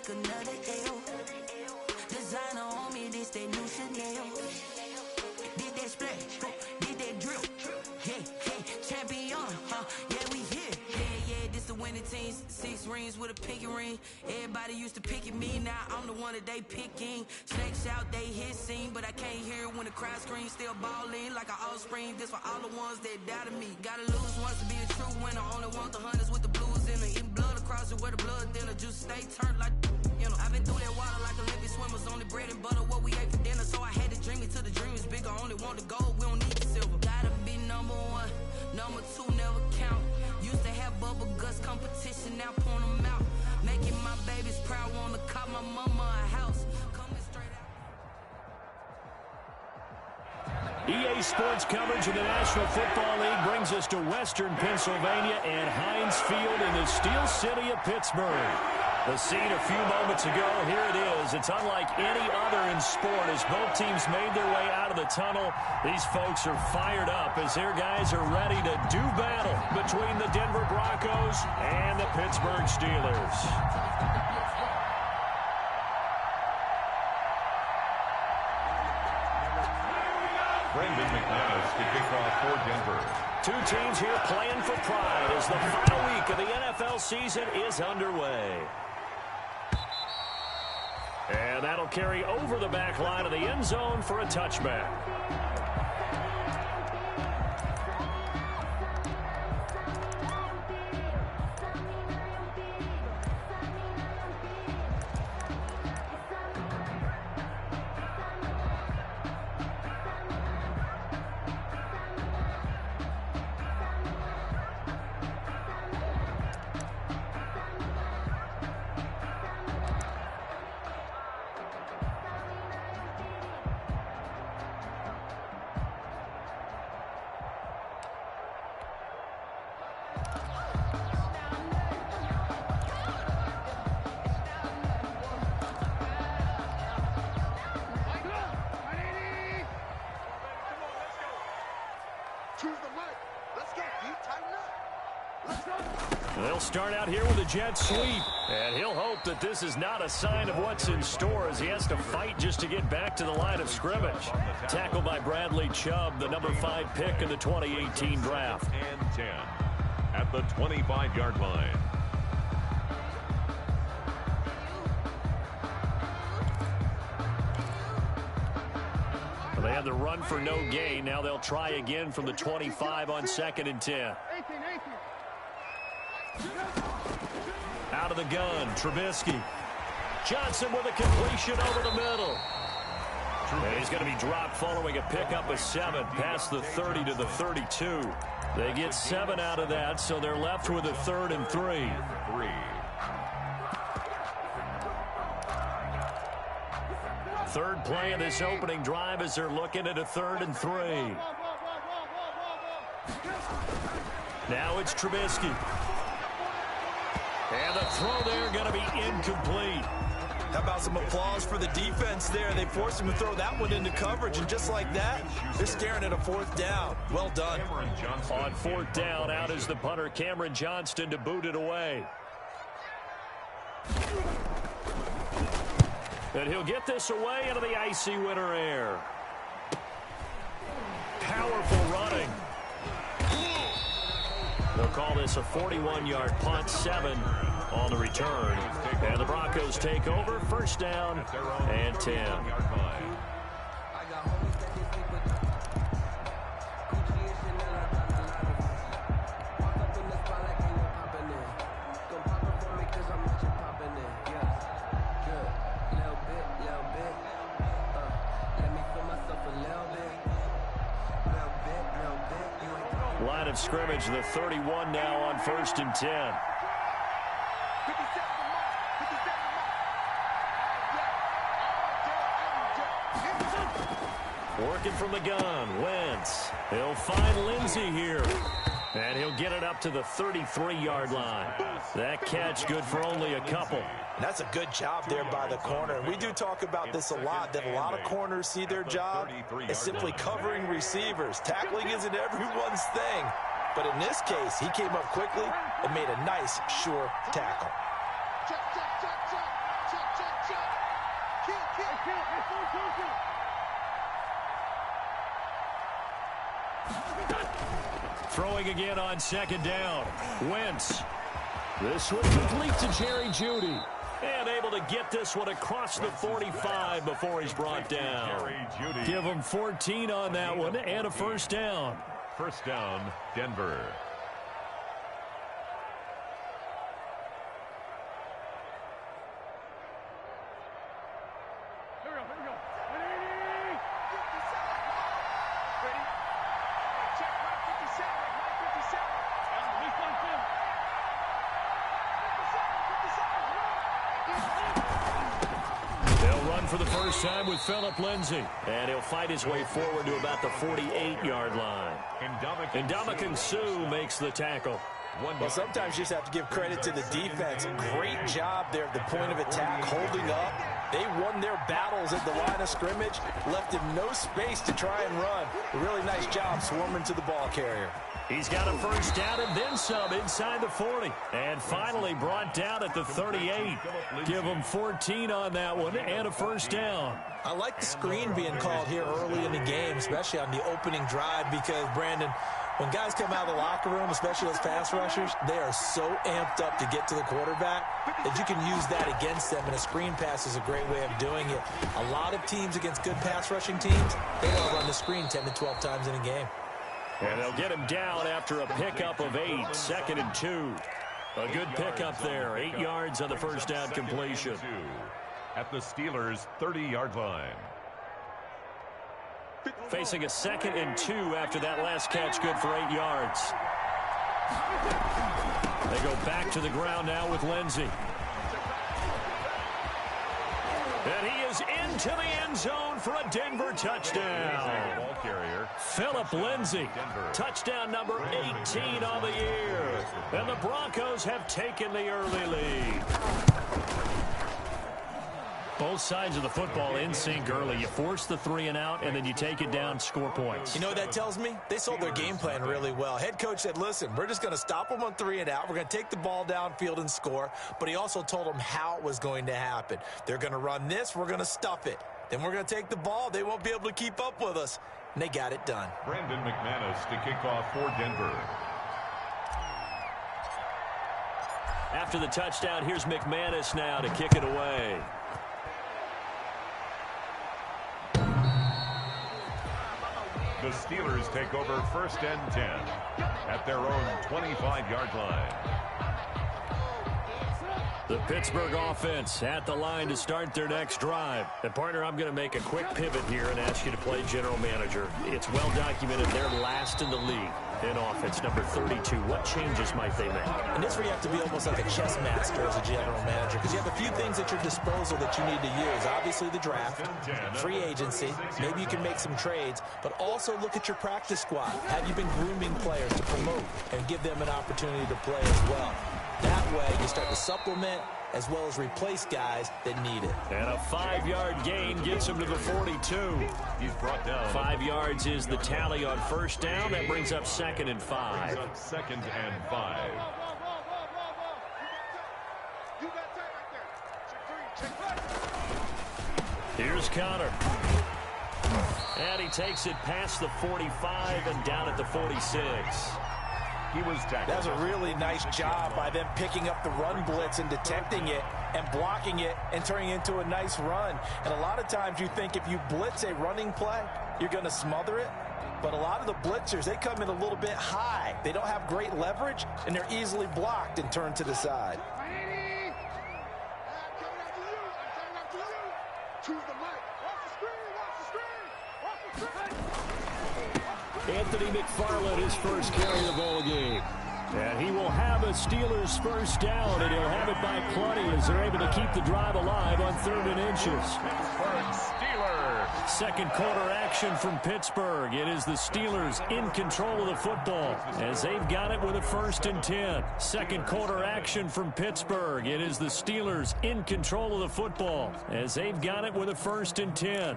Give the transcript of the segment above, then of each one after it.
take another L. Designer on me, this that new Chanel. Did that splash, did that drip. Yeah, champion, yeah, we here. Yeah, this the winning teams. 6 rings with a pinky ring. Everybody used to pick at me, now I'm the one that they picking. Snakes out, they hit scene, but I can't hear it when the crowd screams. Still balling like an offspring. This for all the ones that doubted me. Gotta lose once to be a true winner. Only want the hunters with the blues in it. Eating blood across it where the blood thinner. Juice stay turned like, you know. I've been through that water like Olympic swimmers. Only bread and butter what we ate for dinner. So I had to dream it till the dream is bigger. Only want the gold, we don't need the silver. Gotta be number 1, number 2 never count. Used to have bubble guts competition, now point them out. Making my babies proud, wanna call my mama a house. Coming straight out. EA Sports coverage of the National Football League brings us to Western Pennsylvania and Heinz Field in the Steel City of Pittsburgh. The scene a few moments ago, here it is. It's unlike any other in sport as both teams made their way out of the tunnel. These folks are fired up as their guys are ready to do battle between the Denver Broncos and the Pittsburgh Steelers. Brendan McManus to kick off for Denver. Two teams here playing for pride as the final week of the NFL season is underway. And that'll carry over the back line of the end zone for a touchback. They'll start out here with a jet sweep, and he'll hope that this is not a sign of what's in store as he has to fight just to get back to the line of scrimmage. Tackled by Bradley Chubb, the number 5 pick in the 2018 draft. And 10 at the 25-yard line. They had the run for no gain. Now they'll try again from the 25 on 2nd and 10. Out of the gun, Trubisky. Johnson with a completion over the middle. And he's going to be dropped following a pickup of 7 past the 30 to the 32. They get 7 out of that, so they're left with a 3rd and 3. Third play of this opening drive as they're looking at a 3rd and 3. Now it's Trubisky. And the throw there going to be incomplete. How about some applause for the defense there? They forced him to throw that one into coverage, and just like that, they're staring at a 4th down. Well done. On 4th down, out is the punter, Cameron Johnston, to boot it away. And he'll get this away into the icy winter air. Powerful running. They'll call this a 41-yard punt, 7 on the return. And the Broncos take over, 1st down and 10. Line of scrimmage, the 31 now on 1st and 10. Working from the gun, Wentz. He'll find Lindsey here. And he'll get it up to the 33-yard line. That catch good for only a couple. That's a good job there by the corner. We do talk about this a lot, that a lot of corners see their job as simply covering receivers. Tackling isn't everyone's thing. But in this case, he came up quickly and made a nice, sure tackle. Throwing again on second down. Wentz. This one complete to Jerry Jeudy. And able to get this one across the 45 before he's brought down. Give him 14 on that one and a first down. First down, Denver. For the first time with Phillip Lindsay. And he'll fight his way forward to about the 48-yard line. Ndamukong Suh makes the tackle. Well, sometimes you just have to give credit to the defense. Great job there at the point of attack, holding up. They won their battles at the line of scrimmage, left him no space to try and run. A really nice job swarming to the ball carrier. He's got a first down and then some inside the 40. And finally brought down at the 38. Give him 14 on that one and a first down. I like the screen being called here early in the game, especially on the opening drive, because, Brandon, when guys come out of the locker room, especially those pass rushers, they are so amped up to get to the quarterback that you can use that against them, and a screen pass is a great way of doing it. A lot of teams against good pass rushing teams, they will run the screen 10 to 12 times in a game. And they'll get him down after a pickup of 8, 2nd and 2. A good pickup there, 8 yards on the first down completion. At the Steelers' 30-yard line. Facing a 2nd and 2 after that last catch, good for 8 yards. They go back to the ground now with Lindsay. And he is into the end zone for a Denver touchdown. Ball carrier. Phillip Lindsay, touchdown number 18 on the year. And the Broncos have taken the early lead. Both sides of the football in sync early. You force the 3 and out, and then you take it down, score points. You know what that tells me? They sold their game plan really well. Head coach said, listen, we're just going to stop them on 3 and out. We're going to take the ball downfield and score. But he also told them how it was going to happen. They're going to run this. We're going to stuff it. Then we're going to take the ball. They won't be able to keep up with us. And they got it done. Brandon McManus to kick off for Denver. After the touchdown, here's McManus now to kick it away. The Steelers take over 1st and 10 at their own 25-yard line. The Pittsburgh offense at the line to start their next drive. And, partner, I'm going to make a quick pivot here and ask you to play general manager. It's well documented they're last in the league in offense, number 32. What changes might they make? And this is where you have to be almost like a chess master as a general manager, because you have a few things at your disposal that you need to use. Obviously the draft, free agency, maybe you can make some trades, but also look at your practice squad. Have you been grooming players to promote and give them an opportunity to play as well? That way you start to supplement as well as replace guys that need it. And a 5-yard gain gets him to the 42. He's brought down. 5 yards is the tally on first down. That brings up 2nd and 5. 2nd and 5. Here's Connor. And he takes it past the 45 and down at the 46. He was tackled. That was a really nice job by them picking up the run blitz and detecting it and blocking it and turning it into a nice run. And a lot of times you think if you blitz a running play, you're going to smother it. But a lot of the blitzers, they come in a little bit high. They don't have great leverage, and they're easily blocked and turned to the side. Anthony McFarland, his first carry of the ball game. And he will have a Steelers first down, and he'll have it by plenty as they're able to keep the drive alive on 3rd and inches. Steelers. 2nd quarter action from Pittsburgh. It is the Steelers in control of the football as they've got it with a 1st and 10. 2nd quarter action from Pittsburgh. It is the Steelers in control of the football as they've got it with a 1st and 10.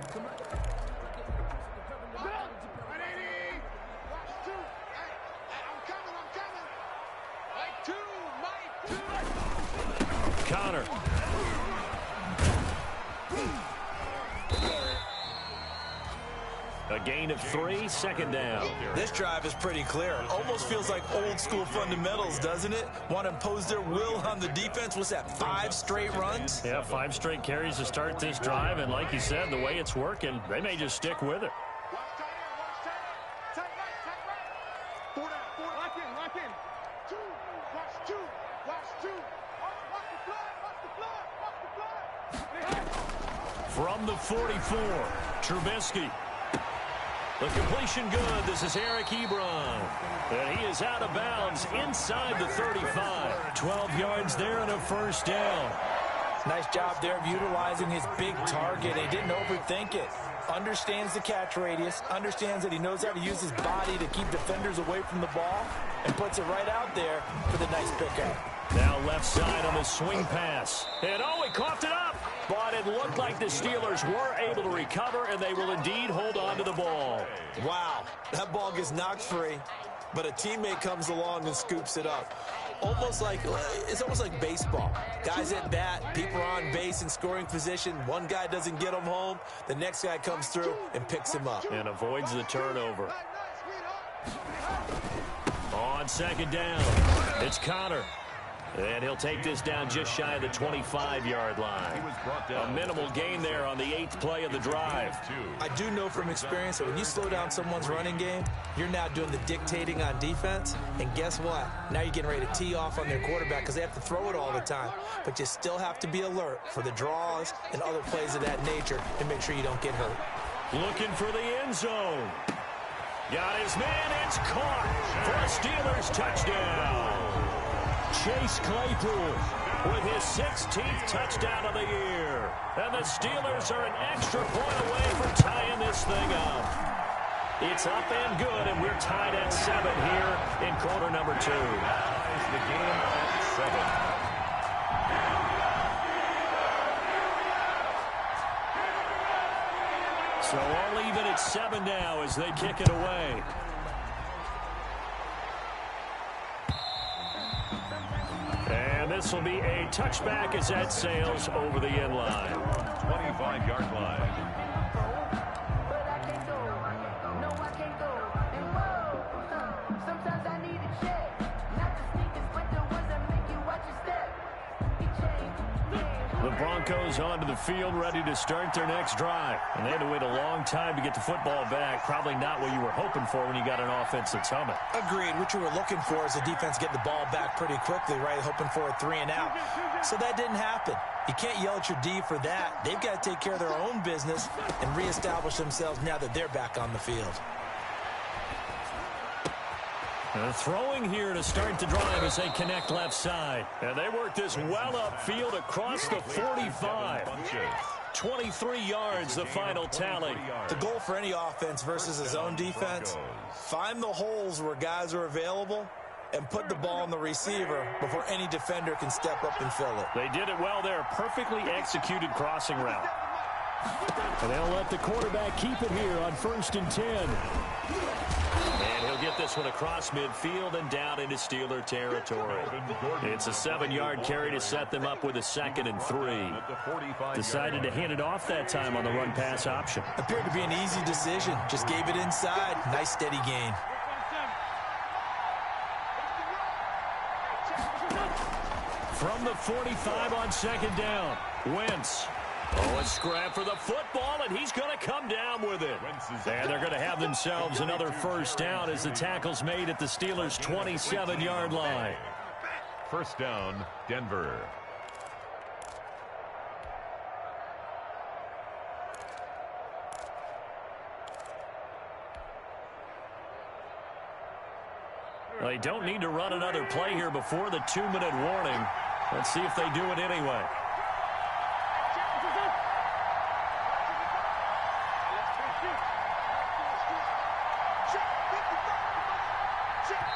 Connor. A gain of 3, second down. This drive is pretty clear. Almost feels like old school fundamentals, doesn't it? Want to impose their will on the defense. What's that, 5 straight runs? Yeah, 5 straight carries to start this drive, and like you said, the way it's working, they may just stick with it. From the 44, Trubisky. The completion good. This is Eric Ebron. And he is out of bounds inside the 35. 12 yards there and a first down. Nice job there of utilizing his big target. He didn't overthink it. Understands the catch radius. Understands that he knows how to use his body to keep defenders away from the ball. And puts it right out there for the nice pickup. Now left side on the swing pass. And oh, he coughed it up. But it looked like the Steelers were able to recover, and they will indeed hold on to the ball. Wow, that ball gets knocked free, but a teammate comes along and scoops it up. It's almost like baseball. Guys at bat, people are on base in scoring position. One guy doesn't get him home. The next guy comes through and picks him up. And avoids the turnover. On second down, it's Connor. And he'll take this down just shy of the 25-yard line. A minimal gain there on the 8th play of the drive. I do know from experience that when you slow down someone's running game, you're now doing the dictating on defense. And guess what? Now you're getting ready to tee off on their quarterback because they have to throw it all the time. But you still have to be alert for the draws and other plays of that nature and make sure you don't get hurt. Looking for the end zone. Got his man. It's caught for a Steelers touchdown. Chase Claypool with his 16th touchdown of the year. And the Steelers are an extra point away from tying this thing up. It's up and good, and we're tied at 7 here in quarter number 2. The game at 7. So all even at 7 now as they kick it away. And this will be a touchback as that sails over the end line. 25-yard line. The Broncos onto the field, ready to start their next drive. And they had to wait a long time to get the football back. Probably not what you were hoping for when you got an offense that's humming. Agreed. What you were looking for is the defense getting the ball back pretty quickly, right? Hoping for a 3-and-out. So that didn't happen. You can't yell at your D for that. They've got to take care of their own business and reestablish themselves now that they're back on the field. And throwing here to start the drive as they connect left side. And they work this well upfield across the 45. 23 yards, the final tally. The goal for any offense versus his own defense, find the holes where guys are available and put the ball on the receiver before any defender can step up and fill it. They did it well there. Perfectly executed crossing route. And they'll let the quarterback keep it here on 1st and 10. And he'll get this one across midfield and down into Steeler territory. It's a 7-yard carry to set them up with a 2nd and 3. Decided to hand it off that time on the run-pass option. Appeared to be an easy decision. Just gave it inside. Nice steady gain. From the 45 on 2nd down, Wentz. Oh, a scrap for the football, and he's going to come down with it. And they're going to have themselves another first down as the tackle's made at the Steelers' 27-yard line. First down, Denver. They don't need to run another play here before the 2-minute warning. Let's see if they do it anyway.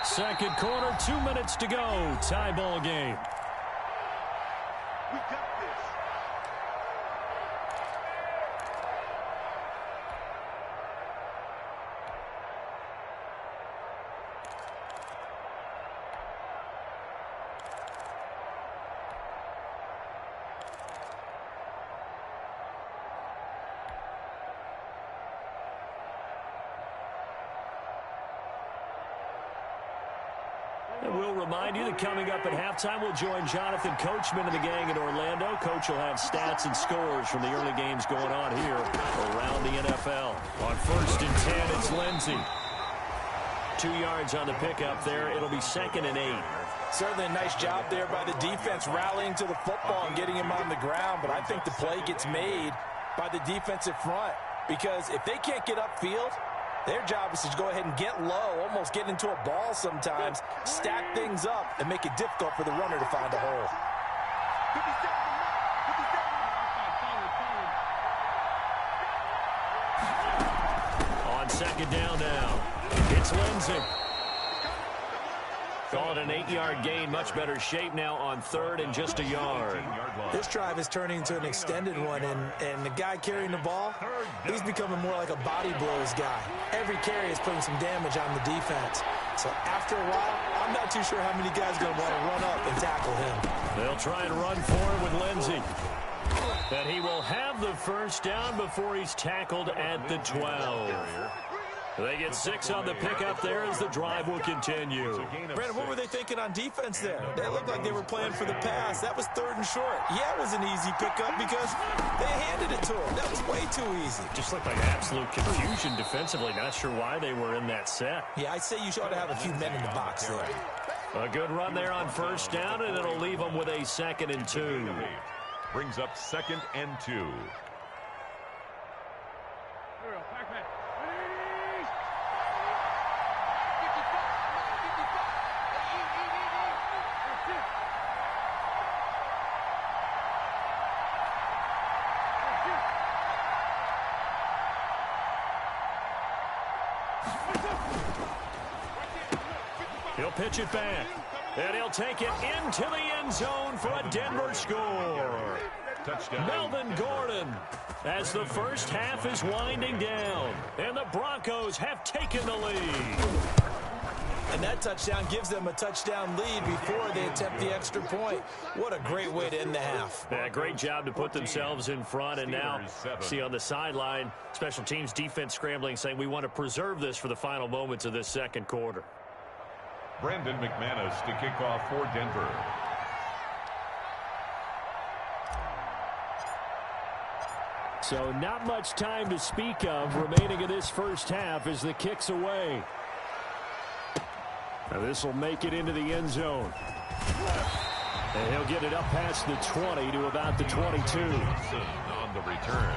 Second quarter, 2 minutes to go. Tie ball game. We got this. And we'll remind you that coming up at halftime, we'll join Jonathan Coachman and the gang in Orlando. Coach will have stats and scores from the early games going on here around the NFL. On 1st and 10, it's Lindsey. 2 yards on the pickup there. It'll be 2nd and 8. Certainly a nice job there by the defense rallying to the football and getting him on the ground. But I think the play gets made by the defensive front, because if they can't get upfield, their job is to go ahead and get low, almost get into a ball sometimes, stack things up, and make it difficult for the runner to find a hole. On 2nd down now, it's Lindsey. Call it an 8-yard gain. Much better shape now on 3rd and just a yard. This drive is turning into an extended one, and the guy carrying the ball, he's becoming more like a body blows guy. Every carry is putting some damage on the defense. So after a while, I'm not too sure how many guys are going to want to run up and tackle him. They'll try and run forward with Lindsey. And he will have the 1st down before he's tackled at the 12. They get 6 on the pickup there as the drive will continue. Brandon, what were they thinking on defense there? They looked like they were playing for the pass. That was 3rd and short. Yeah, it was an easy pickup because they handed it to him. That was way too easy. Just looked like absolute confusion defensively. Not sure why they were in that set. Yeah, I'd say you ought to have a few men in the box there. A good run there on 1st down, and it'll leave them with a 2nd and 2. Brings up 2nd and 2. He'll pitch it back, and he'll take it into the end zone for a Denver score. Touchdown. Melvin Gordon, as the first half is winding down, and the Broncos have taken the lead. And that touchdown gives them a touchdown lead before they attempt the extra point. What a great way to end the half. Yeah, great job to put themselves in front. And now, see on the sideline, special teams defense scrambling, saying we want to preserve this for the final moments of this 2nd quarter. Brandon McManus to kick off for Denver. So not much time to speak of remaining in this first half as the kick's away. Now this will make it into the end zone. And he'll get it up past the 20 to about the 22. On the return,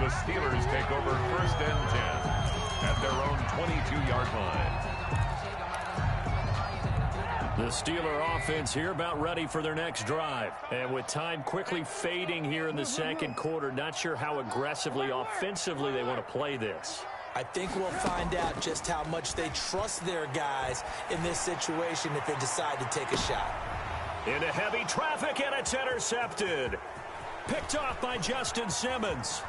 the Steelers take over 1st and 10 at their own 22-yard line. The Steeler offense here about ready for their next drive. And with time quickly fading here in the 2nd quarter, not sure how aggressively, offensively they want to play this. I think we'll find out just how much they trust their guys in this situation if they decide to take a shot. Into heavy traffic, and it's intercepted. Picked off by Justin Simmons.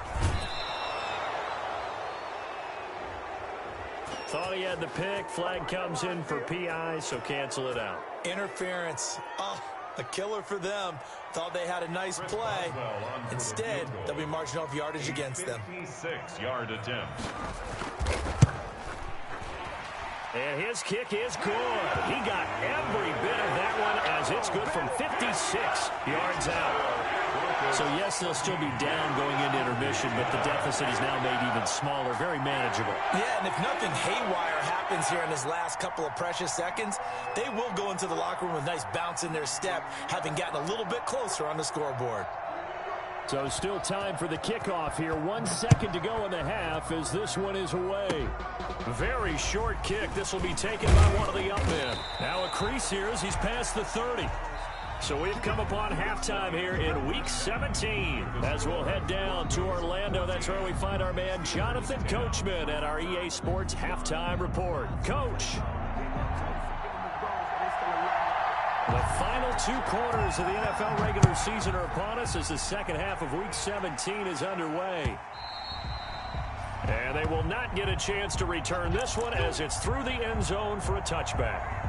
Thought he had the pick. Flag comes in for PI, so cancel it out. Interference. Oh, a killer for them. Thought they had a nice play. Instead, they'll be marching off yardage against them. 56-yard attempt. And his kick is good. He got every bit of that one as it's good from 56 yards out. So, yes, they'll still be down going into intermission, but the deficit is now made even smaller, very manageable. Yeah, and if nothing haywire happens here in his last couple of precious seconds, they will go into the locker room with a nice bounce in their step, having gotten a little bit closer on the scoreboard. So still time for the kickoff here. 1 second to go in the half as this one is away. Very short kick. This will be taken by one of the up men. Now a crease here as he's past the 30. So we've come upon halftime here in Week 17. As we'll head down to Orlando, that's where we find our man Jonathan Coachman at our EA Sports Halftime Report. Coach. The final 2 quarters of the NFL regular season are upon us as the 2nd half of Week 17 is underway. And they will not get a chance to return this one as it's through the end zone for a touchback.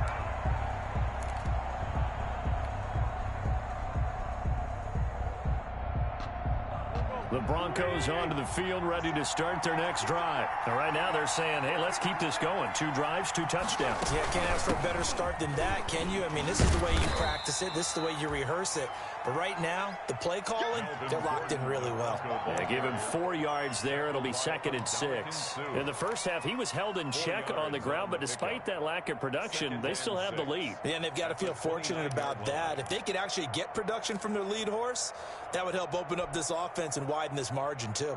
The Broncos onto the field, ready to start their next drive. And right now they're saying, hey, let's keep this going. 2 drives, 2 touchdowns. Yeah, can't ask for a better start than that, can you? I mean, this is the way you practice it. This is the way you rehearse it. But right now, the play calling, they're locked in really well. Yeah, give him 4 yards there. It'll be 2nd and 6. In the first half, he was held in check on the ground, but despite that lack of production, they still have the lead. Yeah, and they've got to feel fortunate about that. If they could actually get production from their lead horse, that would help open up this offense and widen this margin too.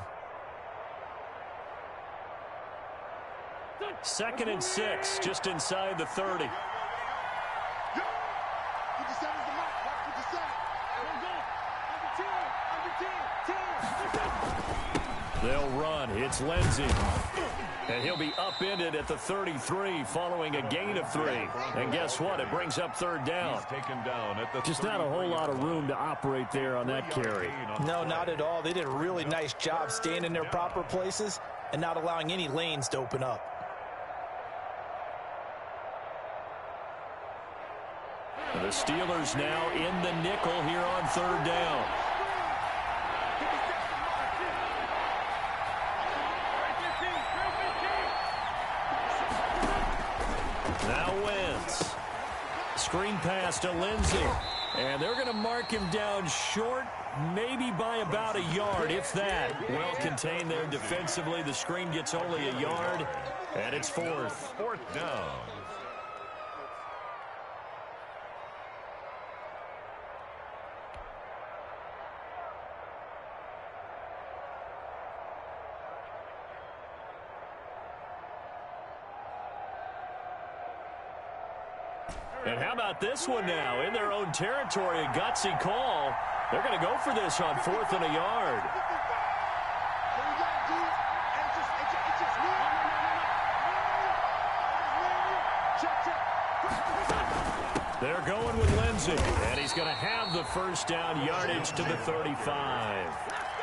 2nd and 6, just inside the 30. They'll run. It's Lindsey. And he'll be upended at the 33 following a gain of 3. And guess what? It brings up 3rd down. Just not a whole lot of room to operate there on that carry. No, not at all. They did a really nice job staying in their proper places and not allowing any lanes to open up. The Steelers now in the nickel here on 3rd down. Now Wentz. Screen pass to Lindsey. And they're going to mark him down short, maybe by about a yard, if that. Well contained there defensively. The screen gets only a yard, and it's 4th. 4th down. And how about this one now? In their own territory, a gutsy call. They're going to go for this on 4th and a yard. They're going with Lindsey, and he's going to have the 1st down, yardage to the 35.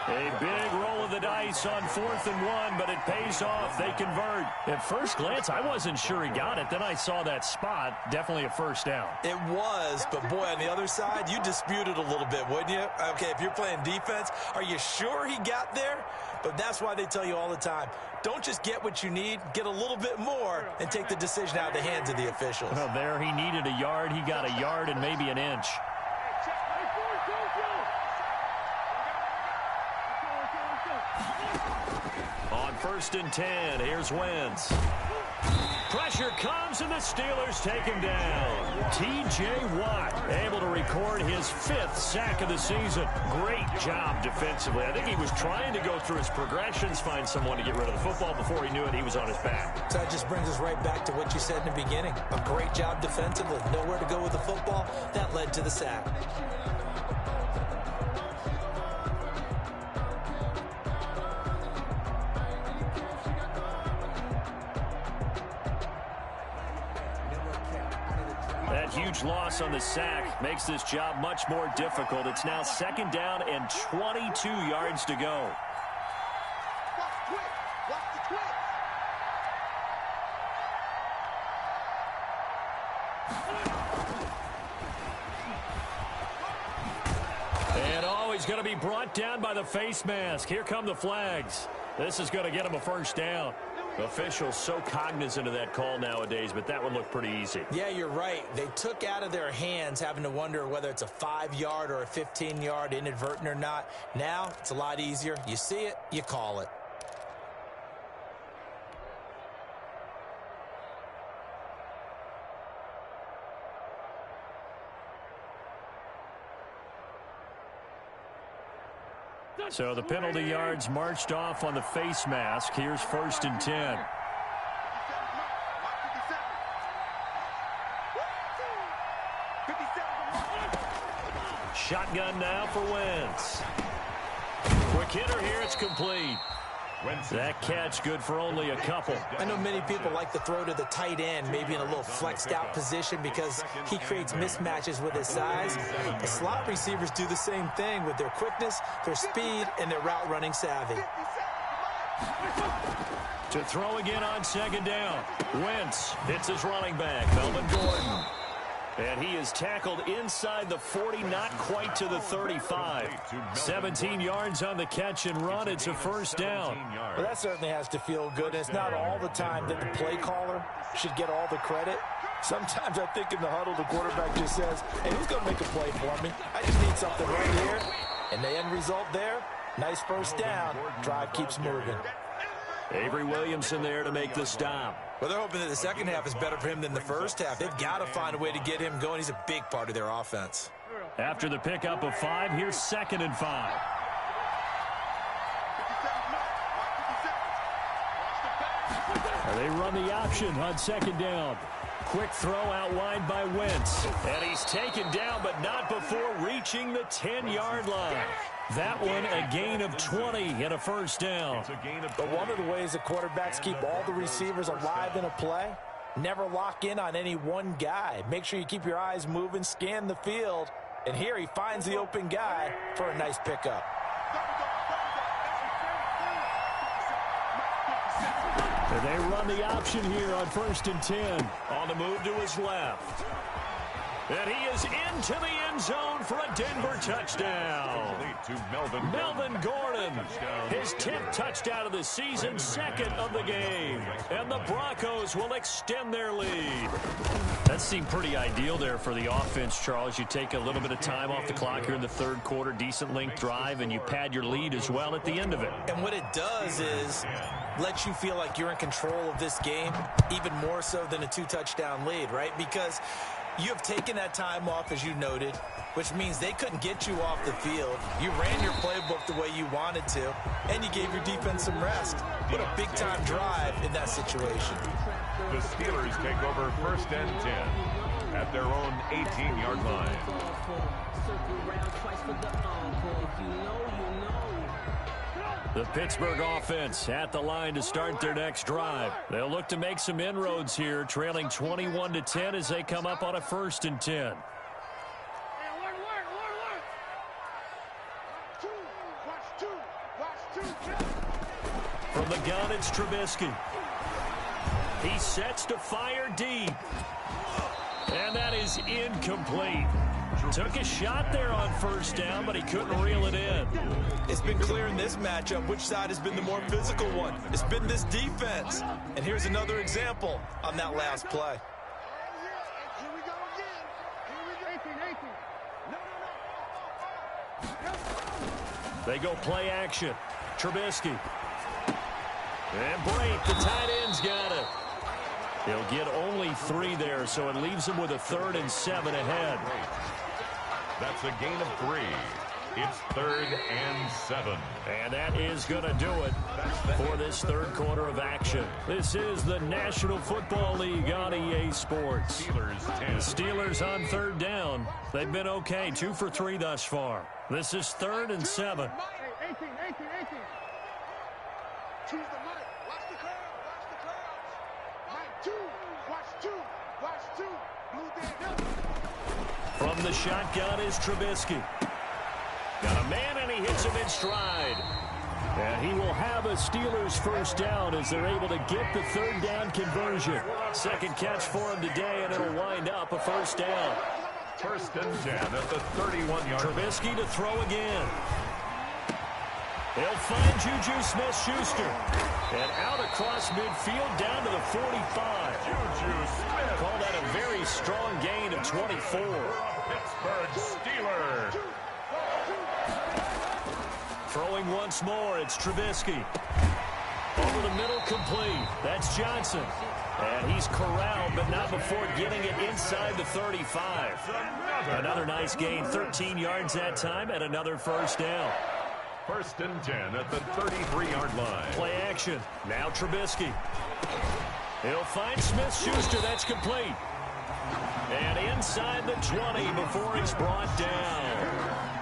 A big roll of the dice on 4th and 1, but it pays off. They convert. At first glance, I wasn't sure he got it. Then I saw that spot. Definitely a 1st down. It was, but boy, on the other side, you dispute it a little bit, wouldn't you? Okay, if you're playing defense, are you sure he got there? But that's why they tell you all the time, don't just get what you need, get a little bit more, and take the decision out of the hands of the officials. Well, there he needed a yard. He got a yard and maybe an inch. On 1st and 10, here's Wentz. Pressure comes, and the Steelers take him down. T.J. Watt able to record his 5th sack of the season. Great job defensively. I think he was trying to go through his progressions, find someone to get rid of the football. Before he knew it, he was on his back. So that just brings us right back to what you said in the beginning. A great job defensively. Nowhere to go with the football. That led to the sack. That huge loss on the sack makes this job much more difficult. It's now 2nd down and 22 yards to go. And he's going to be brought down by the face mask. Here come the flags. This is going to get him a 1st down. Officials so cognizant of that call nowadays, but that would look pretty easy. Yeah, you're right. They took out of their hands having to wonder whether it's a 5-yard or a 15-yard inadvertent or not. Now, it's a lot easier. You see it, you call it. So the penalty yards marched off on the face mask. Here's 1st and 10. Shotgun now for Wentz. Quick hitter here. It's complete. That catch good for only a couple. I know many people like to throw to the tight end, maybe in a little flexed out position because he creates mismatches with his size. The slot receivers do the same thing with their quickness, their speed, and their route running savvy. To throw again on 2nd down. Wentz hits his running back, Melvin Gordon. And he is tackled inside the 40, not quite to the 35. 17 yards on the catch and run. It's a first down. Well, that certainly has to feel good. It's not all the time that the play caller should get all the credit. Sometimes I think in the huddle, the quarterback just says, hey, who's going to make a play for me? I just need something right here. And the end result there, nice first down. Drive keeps moving. Avery Williamson there to make the stop. Well, they're hoping that the second half is better for him than the first half. They've got to find a way to get him going. He's a big part of their offense. After the pickup of 5, here's 2nd and 5. They run the option on 2nd down. Quick throw out wide by Wentz. And he's taken down, but not before reaching the 10-yard line. That one a gain of 20 and a first down. But one of the ways the quarterbacks keep all the receivers alive in a play, never lock in on any one guy. Make sure you keep your eyes moving, scan the field. And here he finds the open guy for a nice pickup. And they run the option here on 1st and 10. On the move to his left. And he is into the end zone for a Denver touchdown. Melvin Gordon, his 10th touchdown of the season, 2nd of the game. And the Broncos will extend their lead. That seemed pretty ideal there for the offense, Charles. You take a little bit of time off the clock here in the 3rd quarter, decent length drive, and you pad your lead as well at the end of it. And what it does is let you feel like you're in control of this game, even more so than a 2-touchdown lead, right? Because you have taken that time off, as you noted, which means they couldn't get you off the field. You ran your playbook the way you wanted to, and you gave your defense some rest. What a big-time drive in that situation. The Steelers take over 1st and 10 at their own 18-yard line. The Pittsburgh offense at the line to start their next drive. They'll look to make some inroads here, trailing 21-10 as they come up on a 1st and 10. From the gun, it's Trubisky. He sets to fire deep. And that is incomplete. Took a shot there on 1st down, but he couldn't reel it in. It's been clear in this matchup which side has been the more physical one. It's been this defense. And here's another example on that last play. They go play action. Trubisky. And Brake, the tight end's got it. He'll get only 3 there, so it leaves him with a 3rd and 7 ahead. That's a gain of 3. It's 3rd and 7. And that is going to do it for this 3rd quarter of action. This is the National Football League on EA Sports. The Steelers on 3rd down. They've been okay, 2 for 3 thus far. This is 3rd and 7. 18. Choose the mic. Watch the crowd. Mic 2. Watch 2. Blue dead. From the shotgun is Trubisky. Got a man, and he hits him in stride. And he will have a Steelers first down as they're able to get the 3rd down conversion. 2nd catch for him today, and it'll wind up a first down. 1st and 10 at the 31-yard line. Trubisky to throw again. He'll find Juju Smith-Schuster. And out across midfield down to the 45. Juju Smith. Call that a very strong gain of 24. Pittsburgh Steelers. Throwing once more, it's Trubisky. Over the middle, complete. That's Johnson. And he's corralled, but not before getting it inside the 35. Another nice gain, 13 yards that time, and another first down. 1st and 10 at the 33-yard line. Play action. Now Trubisky. He'll find Smith-Schuster. That's complete. And inside the 20 before it's brought down.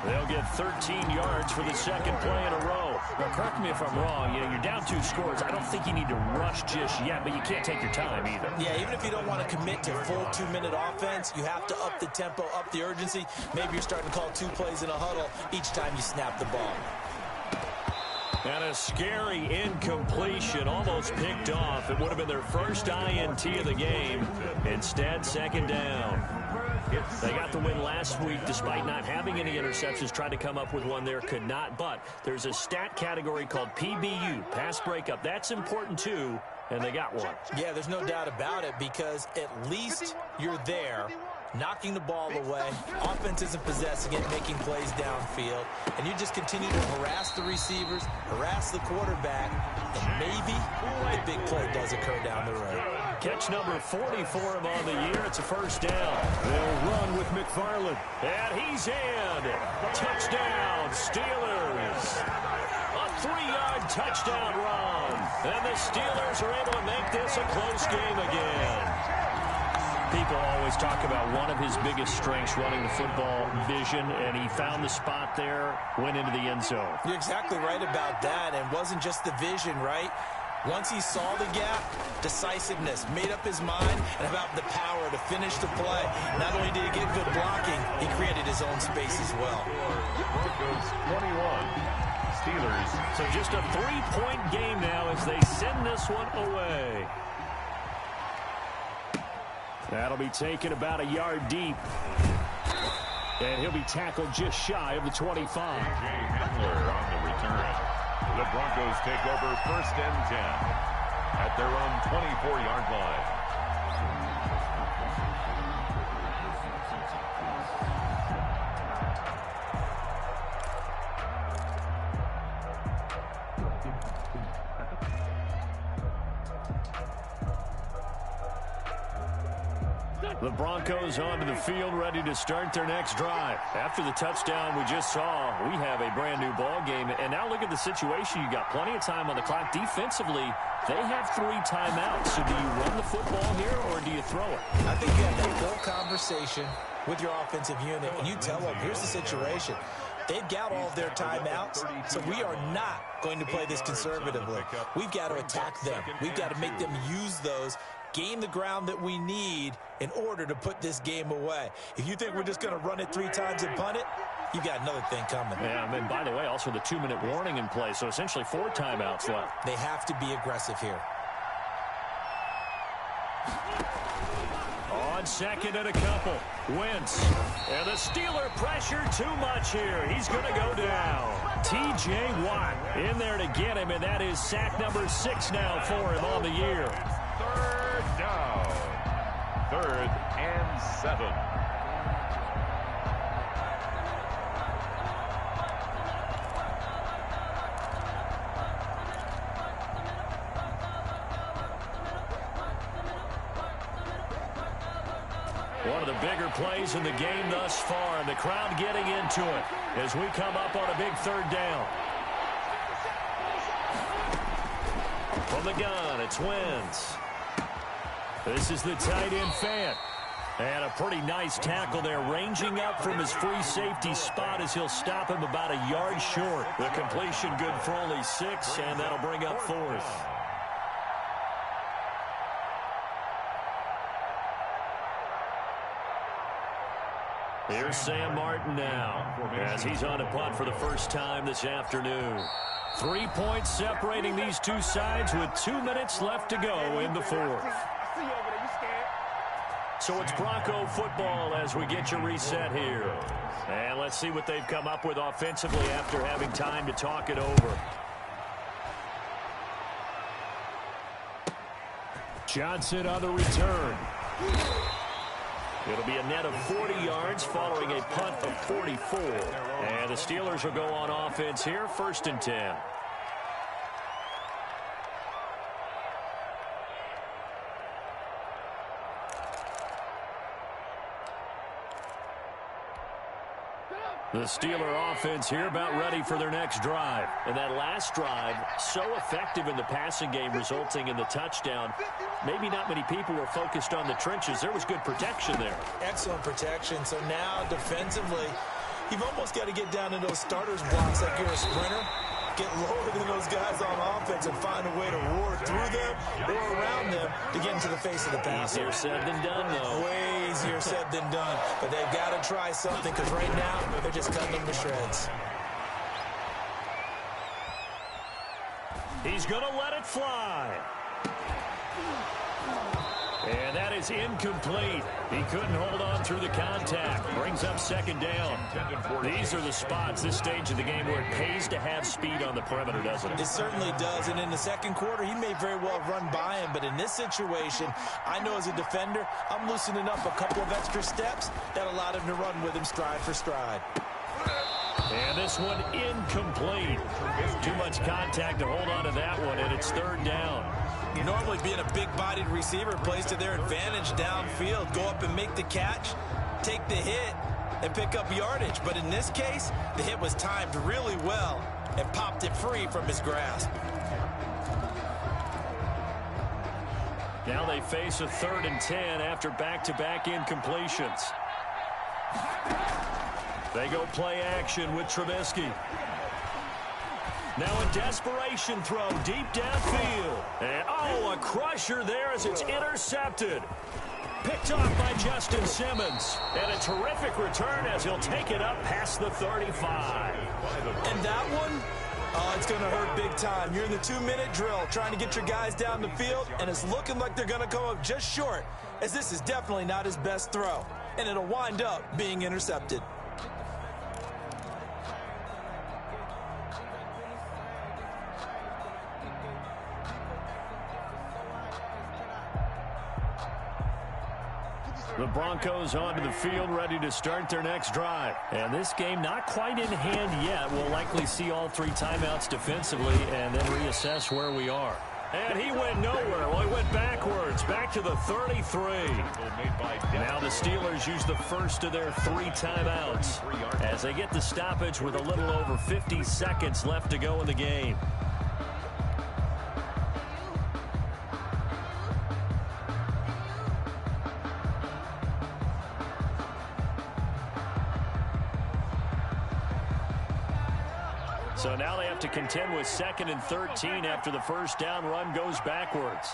They'll get 13 yards for the 2nd play in a row. Now, correct me if I'm wrong. You're down 2 scores. I don't think you need to rush just yet, but you can't take your time either. Yeah, even if you don't want to commit to full 2-minute offense, you have to up the tempo, up the urgency. Maybe you're starting to call 2 plays in a huddle each time you snap the ball. And a scary incompletion, almost picked off. It would have been their first INT of the game. Instead, 2nd down. They got the win last week despite not having any interceptions. Tried to come up with one there, could not. But there's a stat category called PBU, pass breakup. That's important too, and they got one. Yeah, there's no doubt about it, because at least you're there, knocking the ball away. Offense isn't possessing it, making plays downfield. And you just continue to harass the receivers, harass the quarterback, and maybe the big play does occur down the road. Catch number 40 for him on the year. It's a first down. They'll run with McFarland. And he's in. Touchdown, Steelers. A 3-yard touchdown run. And the Steelers are able to make this a close game again. People always talk about one of his biggest strengths, running the football, vision, and he found the spot there, went into the end zone. You're exactly right about that, and wasn't just the vision, right? Once he saw the gap, decisiveness, made up his mind, and about the power to finish the play. Not only did he get good blocking, he created his own space as well. Broncos 21, Steelers. So just a 3-point game now as they send this one away. That'll be taken about a yard deep. And he'll be tackled just shy of the 25. Jay Handler on the return. The Broncos take over 1st and 10 at their own 24-yard line. The Broncos onto the field, ready to start their next drive. After the touchdown we just saw, we have a brand new ball game. And now look at the situation. You got plenty of time on the clock. Defensively, they have 3 timeouts. So do you run the football here or do you throw it? I think you have that full conversation with your offensive unit, and you tell them, here's the situation. They've got all of their timeouts, so we are not going to play this conservatively. We've got to attack them. We've got to make them use those, gain the ground that we need in order to put this game away. If you think we're just going to run it 3 times and punt it, you've got another thing coming. Yeah, and by the way, also the 2-minute warning in play, so essentially 4 timeouts left. They have to be aggressive here. On second and a couple, Wentz. And the Steeler pressure too much here. He's going to go down. T.J. Watt in there to get him, and that is sack number 6 now for him on the year. 3rd down. 3rd and 7. One of the bigger plays in the game thus far, and the crowd getting into it as we come up on a big 3rd down. From the gun, it's Wentz. This is the tight end Fant. And a pretty nice tackle there, ranging up from his free safety spot as he'll stop him about a yard short. The completion good for only 6, and that'll bring up 4th. Here's Sam Martin now as he's on a punt for the first time this afternoon. 3 points separating these two sides with 2 minutes left to go in the 4th. So it's Bronco football as we get you reset here. And let's see what they've come up with offensively after having time to talk it over. Johnson on the return. It'll be a net of 40 yards following a punt of 44. And the Steelers will go on offense here, 1st and 10. The Steeler offense here about ready for their next drive. And that last drive, so effective in the passing game, resulting in the touchdown. Maybe not many people were focused on the trenches. There was good protection there. Excellent protection. So now defensively, you've almost got to get down in those starters blocks like you're a sprinter. Get lower than those guys on offense and find a way to roar through them or around them to get into the face of the passer. Easier said than done, though. Way easier said than done. But they've got to try something because right now they're just cutting them to shreds. He's going to let it fly. And that is incomplete. He couldn't hold on through the contact. Brings up second down. These are the spots, this stage of the game, where it pays to have speed on the perimeter, doesn't it? It certainly does. And in the second quarter, he may very well have run by him. But in this situation, I know as a defender, I'm loosening up a couple of extra steps that allowed him to run with him stride for stride. And this one incomplete. Too much contact to hold on to that one, and it's third down. Normally being a big-bodied receiver plays to their advantage downfield. Go up and make the catch, take the hit, and pick up yardage. But in this case, the hit was timed really well and popped it free from his grasp. Now they face a 3rd and 10 after back-to-back incompletions. They go play action with Trubisky. Now a desperation throw deep downfield. And, oh, a crusher there as it's intercepted. Picked off by Justin Simmons. And a terrific return as he'll take it up past the 35. And that one, oh, it's going to hurt big time. You're in the 2-minute drill trying to get your guys down the field, and it's looking like they're going to come up just short, as this is definitely not his best throw. And it'll wind up being intercepted. The Broncos onto the field, ready to start their next drive. And this game not quite in hand yet. We'll likely see all 3 timeouts defensively and then reassess where we are. And he went nowhere. Well, he went backwards, back to the 33. Now the Steelers use the first of their 3 timeouts as they get the stoppage with a little over 50 seconds left to go in the game. So now they have to contend with 2nd and 13 after the first down run goes backwards.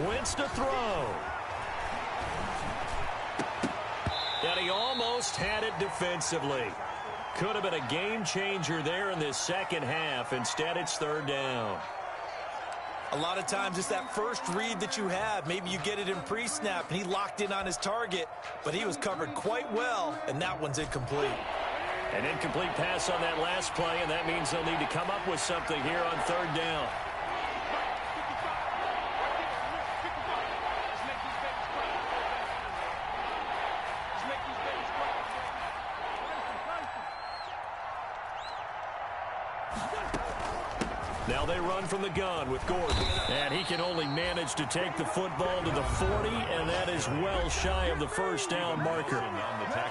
Wentz to throw. And he almost had it defensively. Could have been a game changer there in this second half. Instead, it's 3rd down. A lot of times it's that first read that you have. Maybe you get it in pre-snap, and he locked in on his target, but he was covered quite well, and that one's incomplete. An incomplete pass on that last play, and that means they'll need to come up with something here on 3rd down. Now they run from the gun with Gordon. And he can only manage to take the football to the 40, and that is well shy of the first down marker.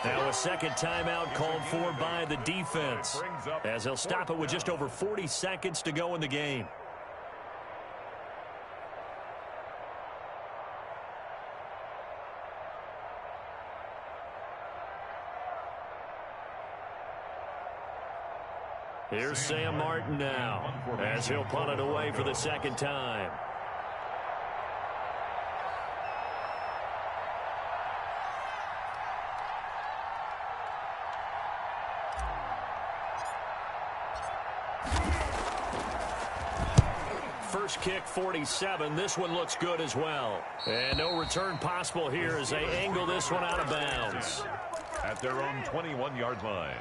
Now a second timeout called for by the defense, as they'll stop it with just over 40 seconds to go in the game. Here's Sam Martin now, as he'll punt it away for the 2nd time. First kick, 47. This one looks good as well. And no return possible here as they angle this one out of bounds. At their own 21-yard line.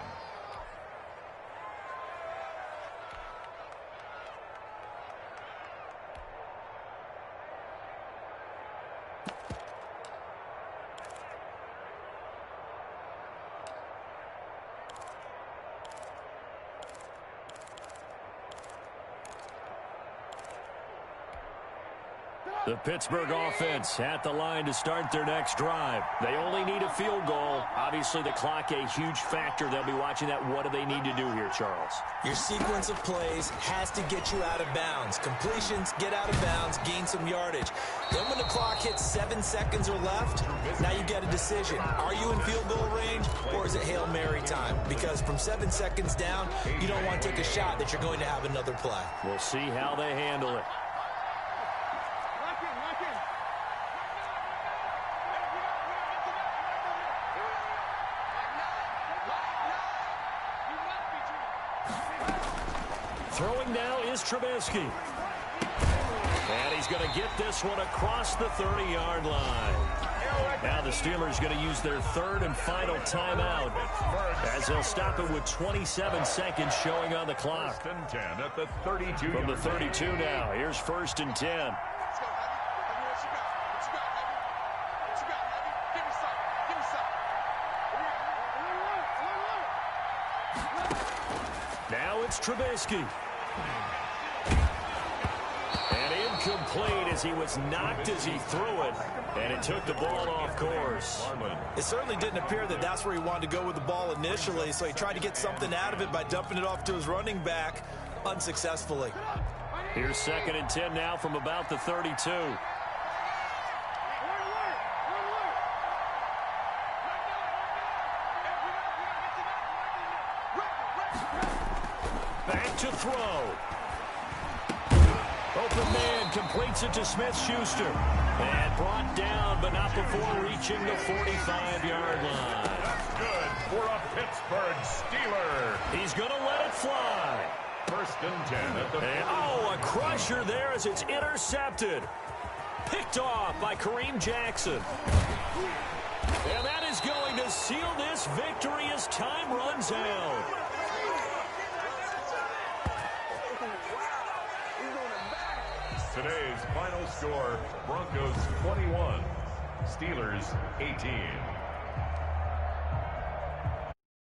The Pittsburgh offense at the line to start their next drive. They only need a field goal. Obviously, the clock a huge factor. They'll be watching that. What do they need to do here, Charles? Your sequence of plays has to get you out of bounds. Completions, get out of bounds, gain some yardage. Then when the clock hits 7 seconds or left, now you get a decision. Are you in field goal range, or is it Hail Mary time? Because from 7 seconds down, you don't want to take a shot that you're going to have another play. We'll see how they handle it. Throwing now is Trubisky. And he's going to get this one across the 30-yard line. Now the Steelers going to use their third and final timeout as they'll stop it with 27 seconds showing on the clock. First and 10 at the 32. From the 32 now, here's 1st and 10. Now it's Trubisky. And incomplete as he was knocked as he threw it. And it took the ball off course. It certainly didn't appear that that's where he wanted to go with the ball initially, so he tried to get something out of it by dumping it off to his running back unsuccessfully. Here's 2nd and 10 now from about the 32. Back to throw. Open man completes it to Smith-Schuster. And brought down, but not before reaching the 45-yard line. That's good for a Pittsburgh Steeler. He's going to let it fly. 1st and 10 at the... And, oh, a crusher there as it's intercepted. Picked off by Kareem Jackson. And that is going to seal this victory as time runs out. Today's final score, Broncos 21, Steelers 18.